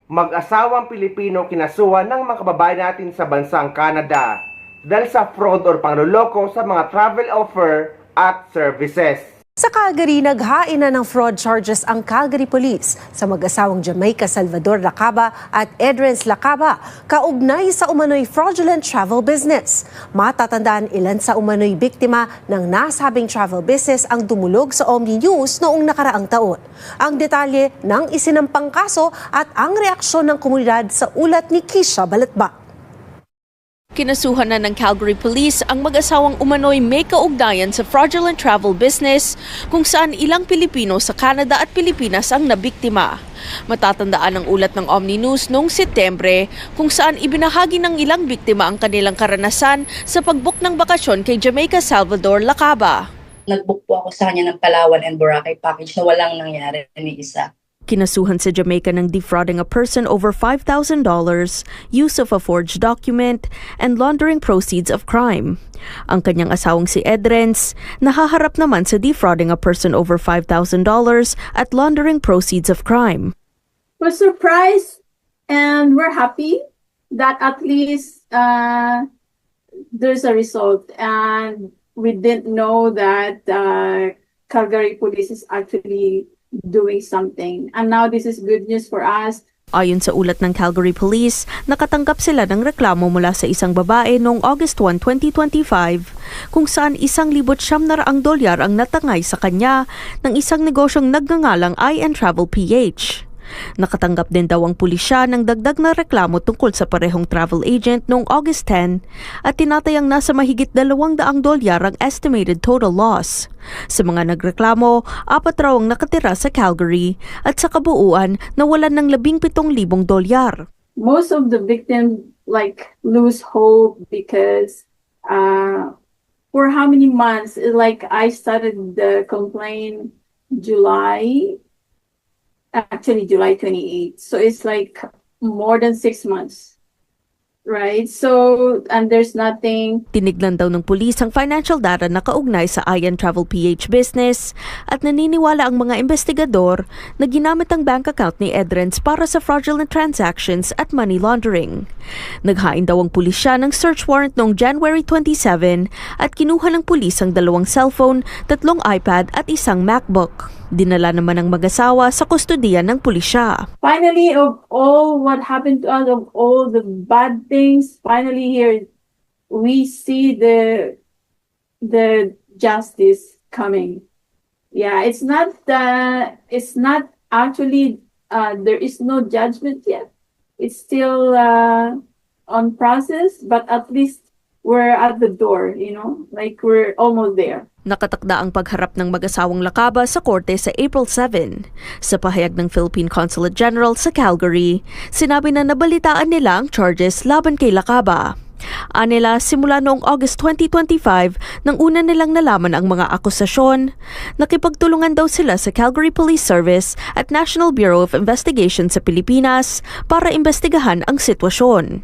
Mag-asawang Pilipino kinasuhan ng mga kababayan natin sa bansang Canada dahil sa fraud or pangloloko sa mga travel offer at services. Sa Calgary, naghain na ng fraud charges ang Calgary Police sa mag-asawang Jamaica Salvador Lacaba at Edrens Lacaba, kaugnay sa umano'y fraudulent travel business. Matatandaan ilan sa umano'y biktima ng nasabing travel business ang dumulog sa Omni News noong nakaraang taon. Ang detalye ng isinampang kaso at ang reaksyon ng komunidad sa ulat ni Kisha Balatba. Kinasuhan na ng Calgary Police ang mag-asawang umano'y may kaugnayan sa fraudulent travel business kung saan ilang Pilipino sa Canada at Pilipinas ang nabiktima. Matatandaan ang ulat ng Omni News noong Setyembre kung saan ibinahagi ng ilang biktima ang kanilang karanasan sa pag-book ng bakasyon kay Jamaica Salvador Lacaba. Nag-book po ako sa kanya ng Palawan and Boracay package na walang nangyari ni isa. Kinasuhan sa Jamaica ng defrauding a person over $5,000, use of a forged document, and laundering proceeds of crime. Ang kanyang asawang si Edrens, nahaharap naman sa defrauding a person over $5,000 at laundering proceeds of crime. We're surprised and we're happy that at least there's a result, and we didn't know that Calgary Police is actually doing something, and now this is good news for us. Ayon sa ulat ng Calgary Police, nakatanggap sila ng reklamo mula sa isang babae noong August 1, 2025 kung saan $1,900 ang natangay sa kanya ng isang negosyong nagngangalang I&Travel PH. Nakatanggap din daw ang pulisya ng dagdag na reklamo tungkol sa parehong travel agent noong August 10 at tinatayang nasa mahigit $200 ang estimated total loss. Sa mga nagreklamo, 4 raw ang nakatira sa Calgary at sa kabuuan nawalan ng $17,000. Most of the victims lose hope because for how many months? I started the complaint July 28th. So it's more than 6 months. Right? So, and there's nothing. Tinignan daw ng pulis ang financial data na kaugnay sa I&Travel PH business at naniniwala ang mga investigador na ginamit ang bank account ni Edrens para sa fraudulent transactions at money laundering. Naghain daw ang pulisya ng search warrant noong January 27 at kinuha ng pulis ang 2 cellphone, 3 iPad at isang MacBook. Dinala naman ng mag-asawa sa kustodiya ng pulisya. Finally, of all what happened to us, of all the bad things, finally here we see the justice coming. Yeah, it's not actually there is no judgment yet. It's still on process, but at least we're at the door, we're almost there. Nakatakda ang pagharap ng mag-asawang Lacaba sa korte sa April 7. Sa pahayag ng Philippine Consulate General sa Calgary, sinabi na nabalitaan nila ang charges laban kay Lacaba. Anila, simula noong August 2025 nang una nilang nalaman ang mga akusasyon, nakipagtulungan daw sila sa Calgary Police Service at National Bureau of Investigation sa Pilipinas para imbestigahan ang sitwasyon.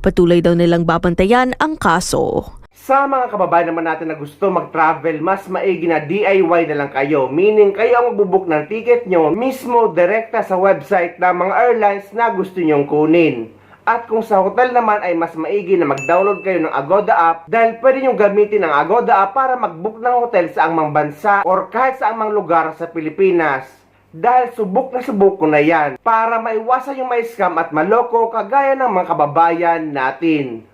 Patuloy daw nilang babantayan ang kaso. Sa mga kababayan naman natin na gusto mag-travel, mas maigi na DIY na lang kayo. Meaning, kayo ang magbubook ng ticket nyo mismo direkta sa website ng mga airlines na gusto nyong kunin. At kung sa hotel naman ay mas maigi na mag-download kayo ng Agoda app dahil pwede nyong gamitin ang Agoda app para mag-book ng hotel sa angmang bansa or kahit sa angmang lugar sa Pilipinas. Dahil subok ko na yan para maiwasan yung may scam at maloko kagaya ng mga kababayan natin.